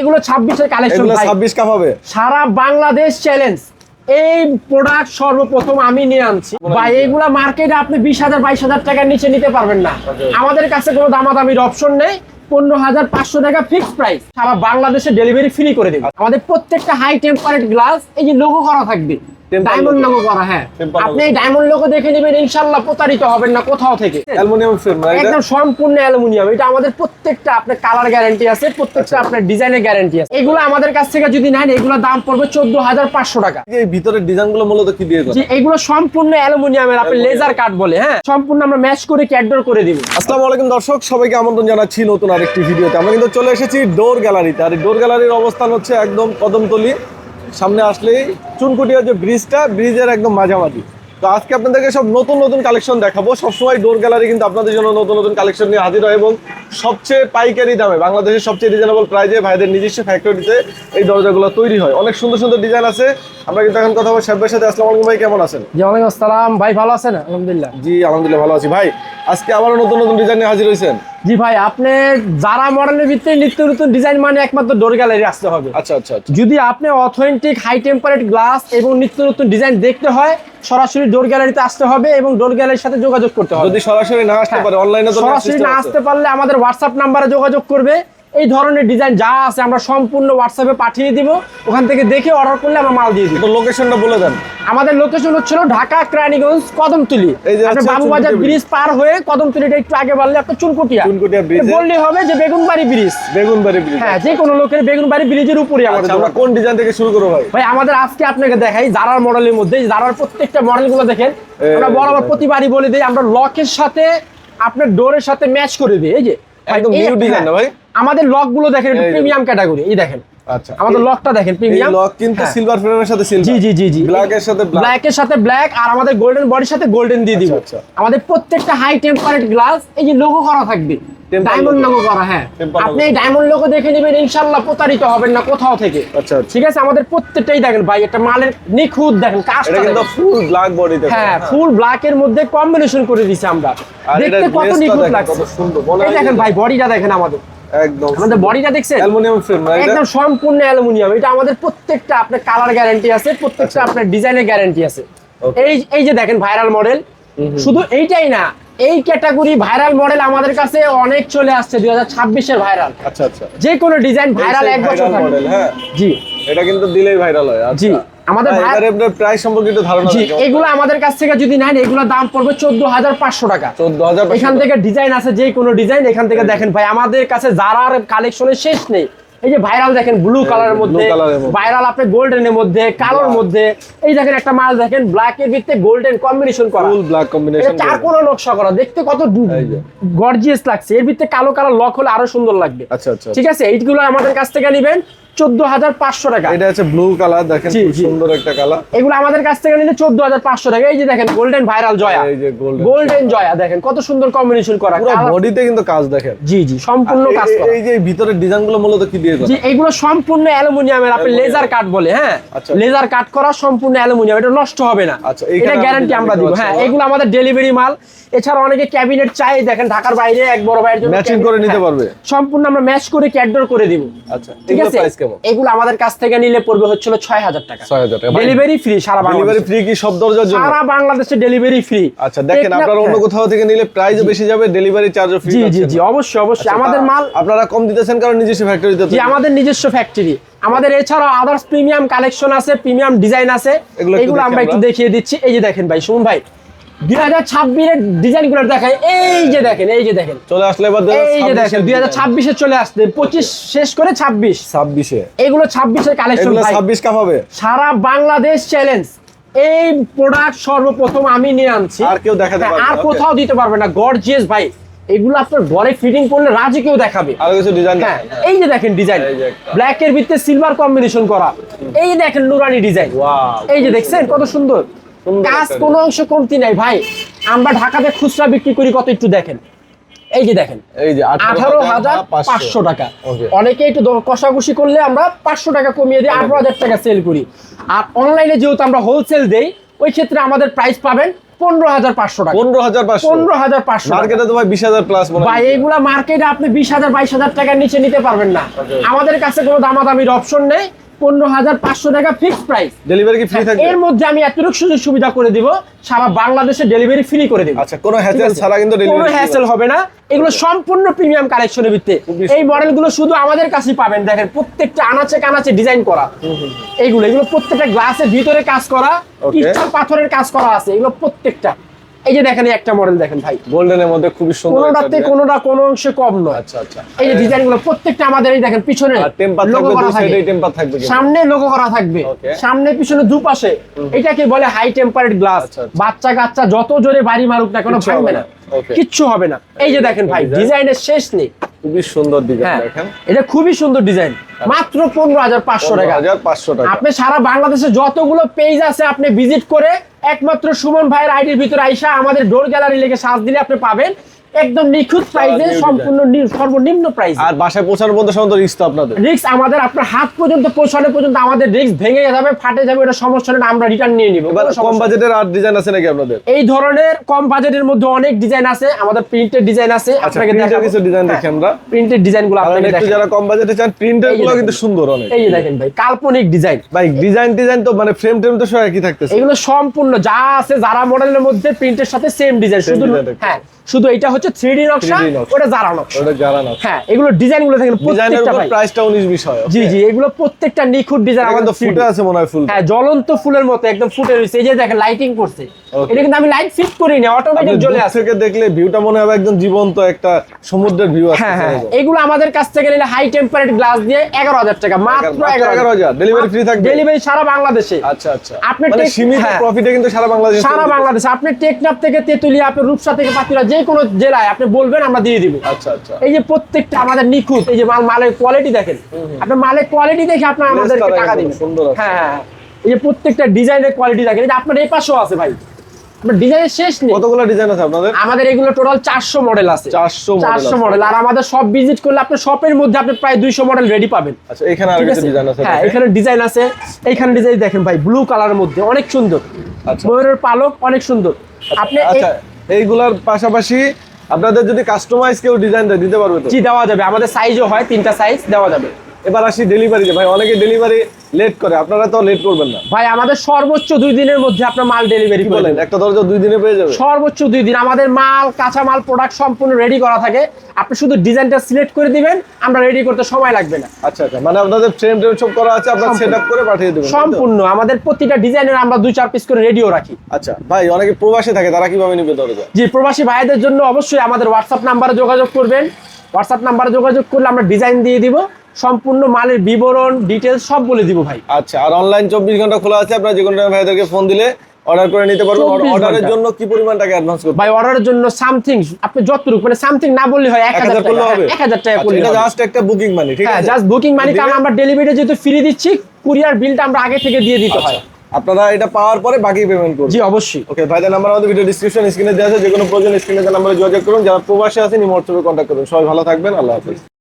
এগুলো 26 এর কালেকশন ভাই। 26 কাপ হবে সারা বাংলাদেশ চ্যালেঞ্জ। এই প্রোডাক্ট সর্বপ্রথম আমি নিয়ে আনছি ভাই। এগুলা মার্কেটে আপনি 20,000 22,000 টাকার নিচে নিতে পারবেন না। আমাদের কাছে কোনো দামাদামির অপশন নেই। 15,500 টাকা ফিক্সড প্রাইস। সারা বাংলাদেশে ডেলিভারি ফ্রি করে দেব। আমাদের প্রত্যেকটা হাই টেম্পারেট গ্লাস এই যে লোগো করা থাকবে, ডায়মন্ড লোগো করা। হ্যাঁ, আপনি এই ডায়মন্ড লোগো দেখে নেবেন, ইনশাআল্লাহ প্রতারিত হবেন না কোথাও থেকে। অ্যালুমিনিয়াম ফ্রেম একদম সম্পূর্ণ অ্যালুমিনিয়াম। এটা আমাদের প্রত্যেকটা আপনার কালার গ্যারান্টি আছে, প্রত্যেকটা আপনার ডিজাইনের গ্যারান্টি আছে। এগুলো আমাদের কাছ থেকে যদি নেন, এগুলো দাম পড়বে 14,500 টাকা। এই ভিতরের ডিজাইনগুলো মূলত কি দিয়ে করা? জি, এগুলো সম্পূর্ণ অ্যালুমিনিয়ামের, আপনি লেজার কাট বলে। হ্যাঁ, সম্পূর্ণ আমরা ম্যাচ করে ক্যাডর করে দিব। আসসালামু আলাইকুম দর্শক, সবাইকে আমন্ত্রণ জানাচ্ছি নতুন আরেকটি ভিডিওতে। আমরা কিন্তু চলে এসেছি ডোর গ্যালারিতে। আর এই ডোর গ্যালারির অবস্থান হচ্ছে একদম কদমতলী। সামনে আসলেই চুনকুটিয়া যে ব্রিজটা, ব্রিজের একদম মাঝামাঝি। তো আজকে আপনাদেরকে সব নতুন নতুন কালেকশন দেখাবো। সবসময় ডোর গ্যালারি কিন্তু আপনাদের জন্য নতুন নতুন কালেকশন নিয়ে হাজির হয় এবং সবচেয়ে পাইকারি দামে, বাংলাদেশের সবচেয়ে রিজনেবল প্রাইসে ভাইদের নিজস্ব ফ্যাক্টরিতে এই দরজাগুলো তৈরি হয়। অনেক সুন্দর সুন্দর ডিজাইন আছে। আমরা কিন্তু এখন কথা বলবো সাহেবের সাথে। আসসালামু আলাইকুম ভাই, কেমন আছেন? জি, ওয়ালাইকুম আসসালাম ভাই, ভালো আছেন? আলহামদুলিল্লাহ। জি আলহামদুলিল্লাহ ভালো আছি ভাই। আজকে আবারও নতুন নতুন ডিজাইন নিয়ে হাজির হয়েছেন। জি ভাই, আপনি যারা মডেলের ভিতরে নিত্য নতুন ডিজাইন মানে একমাত্র ডোর গ্যালারি আসতে হবে। আচ্ছা আচ্ছা আচ্ছা। যদি আপনি অথেন্টিক হাই টেম্পারেট গ্লাস এবং নিত্য নতুন ডিজাইন দেখতে হয়, সরাসরি ডোর গ্যালারিতে আসতে হবে এবং ডোর গ্যালারির সাথে যোগাযোগ করতে হবে। যদি সরাসরি না আসতে পারে, অনলাইনে তো সরাসরি না আসতে পারলে আমাদের হোয়াটসঅ্যাপ নাম্বারে যোগাযোগ করবে। এই ধরনের ডিজাইন যা আছে আমরা সম্পূর্ণ হোয়াটসঅ্যাপে পাঠিয়ে দিব। ওখান থেকে দেখে অর্ডার করলে আমরা মাল দিয়ে দিব। তো লোকেশনটা বলে দেন। আমাদের লোকেশন হচ্ছিল ঢাকা কেরানীগঞ্জ কদমতলী। আপনি বাবুবাজার ব্রিজ পার হয়ে কদমতলীটা একটু আগে বললে আপনি চুনকুটিয়া ব্রিজ বললেই হবে যে বেগুনবাড়ি ব্রিজ। বেগুনবাড়ি ব্রিজ, হ্যাঁ, যে কোনো লোকের বেগুনবাড়ি ব্রিজের উপরে আমাদের। আমরা কোন ডিজাইন থেকে শুরু করব ভাই? ভাই আমাদের আজকে আপনাকে দেখাই জারার মডেলের মধ্যে। জারার প্রত্যেকটা মডেলগুলো দেখেন, আমরা বরাবর প্রতিবারই বলে দিই, আমরা লকের সাথে আপনার ডোরের সাথে ম্যাচ করে দিই। এই যে একদম নিউ ডিজাইন না ভাই? আমাদের লকগুলো দেখেন প্রিমিয়াম ক্যাটাগরি। এই দেখেন, আচ্ছা, আমাদের লকটা দেখেন প্রিমিয়াম। এই লক কিন্তু সিলভার ফ্রেমের সাথে সিলভার। জি জি জি জি, ব্ল্যাকের সাথে ব্ল্যাক, ব্ল্যাকের সাথে ব্ল্যাক, আর আমাদের গোল্ডেন বডির সাথে গোল্ডেন দিয়ে দিব। আচ্ছা। আমাদের প্রত্যেকটা হাই টেম্পারেট গ্লাস এই যে লোগো করা থাকবে, ডায়মন্ড লোগো করা। হ্যাঁ, আপনি এই ডায়মন্ড লোগো দেখে নেবেন, ইনশাআল্লাহ প্রতারিত হবেন না কোথাও থেকে। আচ্ছা ঠিক আছে, আমাদের প্রত্যেকটাই দেখেন ভাই, একটা মালের নিখুঁত দেখেন কাজটা। এটা কিন্তু ফুল ব্ল্যাক বডিতে। হ্যাঁ, ফুল ব্ল্যাক এর মধ্যে কম্বিনেশন করে দিয়েছি আমরা। দেখতে কত নিখুঁত লাগছে, কত সুন্দর। এই দেখেন ভাই, বডিটা দেখেন আমাদের। একদম আমাদের বডিটা দেখছেন, অ্যালুমিনিয়াম ফ্রেম না? একদম সম্পূর্ণ অ্যালুমিনিয়াম। এটা আমাদের প্রত্যেকটা আপনার কালার গ্যারান্টি আছে, প্রত্যেকটা আপনার ডিজাইনের গ্যারান্টি আছে। এই যে দেখেন ভাইরাল মডেল, শুধু এইটাই না, এই ক্যাটাগরি ভাইরাল মডেল আমাদের কাছে অনেক চলে আসছে 2026 এর ভাইরাল। আচ্ছা আচ্ছা। যে কোনো ডিজাইন ভাইরাল এক বছর মডেল। হ্যাঁ জি, এটা কিন্তু দিলেই ভাইরাল হয়। জি, আমাদের এর প্রাইস সম্পর্কে একটু ধারণা জি, দেন। এগুলো আমাদের কাছ থেকে যদি নেন, এগুলো দাম পড়বে 14,500 টাকা। 14,500। এখান থেকে ডিজাইন আছে, যে কোনো ডিজাইন এখান থেকে দেখেন ভাই। আমাদের কাছে যারার কালেকশনের শেষ নেই। এই যে ভাইরাল দেখেন ব্লু কালারের মধ্যে, ভাইরাল আপনি গোল্ডেনের মধ্যে, কালোর মধ্যে। এই দেখেন একটা মাল দেখেন ব্ল্যাক এর ভিতরে গোল্ডেন কম্বিনেশন করা, ফুল ব্ল্যাক কম্বিনেশন, চার কোণা নকশা করা, দেখতে কত গর্জিয়াস লাগছে। এর ভিতরে কালো কালার লক হলে আরো সুন্দর লাগবে। আচ্ছা আচ্ছা। ঠিক আছে, এইগুলো আমাদের কাছ থেকে নেবেন 14,500 টাকা। এটা আছে ব্লু কালার, দেখেন খুব সুন্দর একটা কালার। এগুলো আমাদের কাছ থেকে নিলে 14,500 টাকা। এই যে দেখেন গোল্ডেন ভাইরাল জয়া, এই যে গোল্ডেন জয়া দেখেন কত সুন্দর কম্বিনেশন করা, পুরো বডিতে কিন্তু কাজ দেখেন। জি জি, সম্পূর্ণ কাজ করা। এই যে ভিতরের ডিজাইনগুলো মূলত কি দিয়ে করা? জি, এগুলো সম্পূর্ণ অ্যালুমিনিয়ামের, আপনি লেজার কাট বলে। হ্যাঁ, লেজার কাট করা সম্পূর্ণ অ্যালুমিনিয়াম, এটা নষ্ট হবে না। আচ্ছা, এটা গ্যারান্টি আমরা দিব। হ্যাঁ, এগুলো আমাদের ডেলিভারি মাল। এছাড়া অনেকে ক্যাবিনেট চাই, দেখেন ঢাকার বাইরে এক বড় ভাইয়ের জন্য ম্যাচিং করে নিতে পারবে। সম্পূর্ণ আমরা ম্যাচ করে ক্যাডর করে দিব। আচ্ছা, ঠিক আছে। প্রাইস কেমন? এগুলো আমাদের কাছ থেকে নিলে পড়বে হচ্ছিল 6,000 টাকা। 6,000 টাকা ডেলিভারি ফ্রি সারা বাংলাদেশে। ডেলিভারি ফ্রি কি সব দরজার জন্য? সারা বাংলাদেশে ডেলিভারি ফ্রি। আচ্ছা, দেখেন আপনারা অন্য কোথাও থেকে নিলে প্রাইসও বেশি যাবে, ডেলিভারি চার্জও ফ্রি। জি জি জি, অবশ্যই অবশ্যই। আমাদের মাল আপনারা কম দিতেছেন কারণ নিজস্ব ফ্যাক্টরিতে। জি, আমাদের নিজস্ব ফ্যাক্টরি। আমাদের এছাড়াও আদার্স প্রিমিয়াম কালেকশন আছে, প্রিমিয়াম ডিজাইন আছে। এগুলো আমরা একটু দেখিয়ে দিচ্ছি। এই যে দেখেন ভাই, শুনুন ভাই, 2026 এর ডিজাইনগুলো দেখাই। এই যে দেখেন, এই যে দেখেন চলে আসলে এবার এই যে দেখেন 2026 এ চলে আসছে, 25 শেষ করে 26 এ এগুলো 26 এর কালেকশন ভাই। 26 কাপ হবে। সারা বাংলাদেশ চ্যালেঞ্জ। এই প্রোডাক্ট সর্বপ্রথম আমি নিয়ে আনছি, আর কেউ দেখাতে পারবে না, আর কোথাও দিতে পারবে না। গর্জিয়াস ভাই, এগুলো আপনার ঘরে ফিটিং করলে রাজি কেউ দেখাবে। আর কিছু ডিজাইন। হ্যাঁ, এই যে দেখেন ডিজাইন, ব্ল্যাক এর ভিতরে সিলভার কম্বিনেশন করা। এই যে দেখেন নুরানি ডিজাইন। ওয়াও, এই যে দেখছেন কত সুন্দর কাজ, কোনো অংশ কমতি নাই ভাই। আমরা ঢাকাতে খুচরা বিক্রি করি কত একটু দেখেন। এই যে দেখেন, এই যে 18,500 টাকা। অনেকে একটু কষাকষি করলে আমরা 500 টাকা কমিয়ে দিই, 18,000 টাকা সেল করি। আর অনলাইনে যেহেতু আমরা হোলসেল দেই, ওই ক্ষেত্রে আমাদের প্রাইস পাবেন 15,500 টাকা। 15,500 15,500 মার্কেটে তো ভাই 20,000 প্লাস মনে হয়। ভাই এইগুলা মার্কেটে আপনি 20,000 22,000 টাকার নিচে নিতে পারবেন না। Okay. আমাদের কাছে কোনো দামাদামির অপশন নেই। 15,500 টাকা ফিক্সড প্রাইস। ডেলিভারি কি ফ্রি থাকবে? এর মধ্যে আমি এতটুকু সুযোগ সুবিধা করে দিব, সারা বাংলাদেশে ডেলিভারি ফ্রি করে দিব। আচ্ছা, কোনো ঠিক হ্যাসেল আছে? ছাড়া কিন্তু কোনো ডেলিভারি হ্যাসেল হবে না। এগুলো সম্পূর্ণ প্রিমিয়াম কালেকশনের ভিত্তিতে। খুবই এই মডেলগুলো শুধু আমাদের কাছেই পাবেন। দেখেন প্রত্যেকটা আনাচে কানাচে ডিজাইন করা। এগুলো প্রত্যেকটা গ্লাসের ভিতরে কাজ করা, Okay. ক্রিস্টাল পাথরের কাজ করা আছে। এগুলো প্রত্যেকটা, এই যে দেখেন এই একটা মডেল দেখেন ভাই, গোল্ডেনের মধ্যে খুবই সুন্দর একটা কোনোটাতে design। কোনোটা কোনো অংশে কম নয়। আচ্ছা আচ্ছা। এই যে ডিজাইনগুলো প্রত্যেকটা আমাদের, এই দেখেন পিছনে আর টেম্পার লোগো থাকবে, করা দুই থাকে, সাইডে টেম্পার থাকবে কিন্তু। সামনে লোগো করা থাকবে, Okay. সামনে পিছনে দুপাশে। এটাকে বলে হাই টেম্পারেড গ্লাস। আচ্ছা, আচ্ছা। বাচ্চা কাচ্চা যত জোরে বাড়ি মারুক না কোনো কিচ্ছু ভাঙবে হবে না, না। Okay. কিচ্ছু হবে না। এই যে দেখেন ভাই, Design। ডিজাইনের শেষ নেই। খুবই সুন্দর ডিজাইন হ্যাঁ, দেখেন। এটা খুবই সুন্দর ডিজাইন, মাত্র 15,500 টাকা। 15,500 টাকা। আপনি সারা বাংলাদেশে যতগুলো পেজ আছে আপনি ভিজিট করে একমাত্র সুমন ভাইয়ের আইডির ভিতরে আইসা আমাদের ডোর গ্যালারি লিখে সার্চ দিলে আপনি পাবেন একদম নিখুঁত প্রাইসে, new সম্পূর্ণ সর্বনিম্ন প্রাইস। আর বাসায় পৌঁছানোর মধ্যে সাধারণত রিস্ক তো আপনাদের। রিস্ক আমাদের, আপনার হাত পর্যন্ত পৌঁছানো পর্যন্ত আমাদের রিস্ক ভেঙে যাবে, ফাটে যাবে, এটা সমস্যা নেই, আমরা রিটার্ন নিয়ে নিব। এবার কম বাজেটের আর ডিজাইন আছে নাকি আপনাদের? এই ধরনের কম বাজেটের মধ্যে অনেক ডিজাইন আছে, আমাদের প্রিন্টেড ডিজাইন আছে। আচ্ছা, প্রিন্টের কিছু ডিজাইন দেখি আমরা। প্রিন্টেড ডিজাইনগুলো কারণ আপনাকে একটু দেখাই। যারা কম বাজেটে চান, প্রিন্টের এই যে গুলো দেখেন। কিন্তু সুন্দর অনেক। এই যে দেখেন ভাই, কাল্পনিক ডিজাইন। ভাই ডিজাইন তো মানে ফ্রেম টেম তো সব একই থাকতেছে। এগুলো সম্পূর্ণ যা আছে যারা মডেলের মধ্যে প্রিন্টের সাথে সেম ডিজাইন, শুধু design একটা। হ্যাঁ, শুধু এটা হচ্ছে 3D নকশা, 3D নকশা। ওটা জারা নকশা। ওটা জানা না। হ্যাঁ, এগুলো ডিজাইনগুলো দেখেন ডিজাইনের প্রত্যেকটা উপর ভাই। প্রাইসটা 19-20 হয়। জি জি, এগুলো প্রত্যেকটা নিখুঁত ডিজাইন। আমাদের আমাদের ফুটে আছে মনে হয় ফুল। হ্যাঁ, জ্বলন্ত ফুলের মতো একদম ফুটে রয়েছে। এই যে দেখেন লাইটিং করছে, Okay. এটা কিন্তু আমি লাইট ফিট করি না, অটোমেটিক জ্বলে আসে। থেকে দেখলে ভিউটা মনে হবে একদম জীবন্ত একটা সমুদ্রের ভিউ আছে। হ্যাঁ হ্যাঁ, এগুলো আমাদের কাছ থেকে নিলে হাই টেম্পারেট গ্লাস দিয়ে 11,000 টাকা, মাত্র 11,000 ডেলিভারি ফ্রি থাকবে। ডেলিভারি সারা বাংলাদেশে। আচ্ছা আচ্ছা। আপনি মানে টেক- সীমিত হ্যাঁ। প্রফিটে কিন্তু সারা বাংলাদেশে সারা বাংলাদেশে আপনি টেকনাফ থেকে তেতুলিয়া, আপনি রূপসা থেকে পাতিরা, যে কোনো জেলায় আপনি বলবেন আমরা দিয়ে দিব। আচ্ছা আচ্ছা। এই যে প্রত্যেকটা আমাদের নিখুঁত, এই যে মালের কোয়ালিটি দেখেন, আপনি মালের কোয়ালিটি দেখে আপনি আমাদেরকে করা টাকা একদম দিবেন। সুন্দর আছে। হ্যাঁ হ্যাঁ, এই যে প্রত্যেকটা ডিজাইনের কোয়ালিটি দেখেন। এই যে আপনার এই পাশেও আছে ভাই, আপনার ডিজাইনের শেষ নেই। কতগুলো ডিজাইন আছে আপনাদের? আমাদের এগুলো টোটাল 400 মডেল আছে। 400 মডেল। আর আমাদের সব ভিজিট করলে আপনি শপের মধ্যে আপনি প্রায় 200 মডেল রেডি পাবেন। আচ্ছা, এখানে আর ঠিক কিছু আছে? ডিজাইন আছে। হ্যাঁ, এখানে ডিজাইন আছে। এইখানে ডিজাইন দেখেন ভাই, ব্লু কালারের মধ্যে অনেক সুন্দর, আচ্ছা। ময়ূরের পালক অনেক সুন্দর। আপনি আচ্ছা, এইগুলার পাশাপাশি আপনাদের যদি কাস্টমাইজ কেউ ডিজাইন দিতে পারবে তো? জি দেওয়া যাবে, আমাদের সাইজও হয়, 3টা সাইজ দেওয়া যাবে। এবার আসি ডেলিভারিতে। ভাই অনেকে ডেলিভারি লেট করে, আপনারা তো লেট করবেন না। ভাই আমাদের সর্বোচ্চ 2 দিনের মধ্যে আপনার মাল ডেলিভারি কি করে বলেন, দেব। একটা দরজা 2 দিনে পেয়ে যাবে? সর্বোচ্চ 2 দিন আমাদের মাল, কাঁচা মাল, প্রোডাক্ট সম্পূর্ণ রেডি করা থাকে। আপনি শুধু ডিজাইনটা সিলেক্ট করে দিবেন, আমরা রেডি করতে সময় লাগবে না। আচ্ছা আচ্ছা, মানে আপনাদের ফ্রেম টেম সব করা আছে, আপনারা সম্পূর্ণ। সেটআপ করে পাঠিয়ে দেবেন তাই তো? সম্পূর্ণ আমাদের প্রতিটা ডিজাইনের আমরা 2-4 পিস করে রেডিও রাখি। আচ্ছা ভাই, অনেকে প্রবাসে থাকে, তারা কিভাবে নিবে দরজা? জি, প্রবাসী ভাইদের জন্য অবশ্যই আমাদের হোয়াটসঅ্যাপ নাম্বারে যোগাযোগ করবেন। হোয়াটসঅ্যাপ নাম্বারে যোগাযোগ করলে আমরা ডিজাইন দিয়ে দিব, সম্পূর্ণ মালের বিবরণ ডিটেলস সব বলে দিব ভাই। আচ্ছা, আর অনলাইন 24 ঘন্টা খোলা আছে, আপনারা যে কোনো টাইমে ভাইদেরকে ফোন দিলে অর্ডার করে নিতে পারবেন। 24 অর্ডারের ঘন্টা। জন্য কি পরিমাণ টাকা অ্যাডভান্স করতে ভাই অর্ডারের জন্য সামথিং আপনি যতটুকু, মানে সামথিং না বললে হয় 1000 1000 টাকা। করলে হবে? 1000 টাকা আচ্ছা, করলে এটা হবে। জাস্ট একটা বুকিং মানি, ঠিক হ্যাঁ, আছে? জাস্ট বুকিং মানি, কারণ দিলে- আমরা ডেলিভারি যেহেতু ফ্রি দিচ্ছি, কুরিয়ার বিলটা আমরা আগে থেকে দিয়ে দিতে হয়। আপনারা এটা পাওয়ার পরে বাকি পেমেন্ট করবেন। জি অবশ্যই। ওকে, ভাইদের নাম্বার আমাদের ভিডিও ডিসক্রিপশন স্ক্রিনে দেওয়া আছে, যে কোনো প্রয়োজন স্ক্রিনে দেওয়া নাম্বারে যোগাযোগ করুন। যারা প্রবাসে আছেন ইমো হোয়াটসঅ্যাপে কন্ট্যাক্ট করুন। সবাই ভালো থাকবেন, আল্লাহ হাফেজ।